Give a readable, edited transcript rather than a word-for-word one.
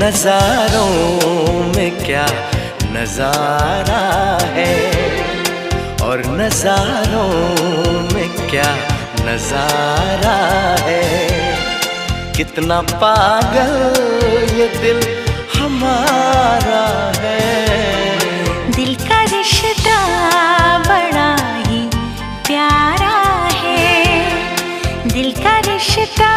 नजारों में क्या नजारा है, और नजारों में क्या नजारा है। कितना पागल ये दिल हमारा है। दिल का रिश्ता बड़ा ही प्यारा है, दिल का रिश्ता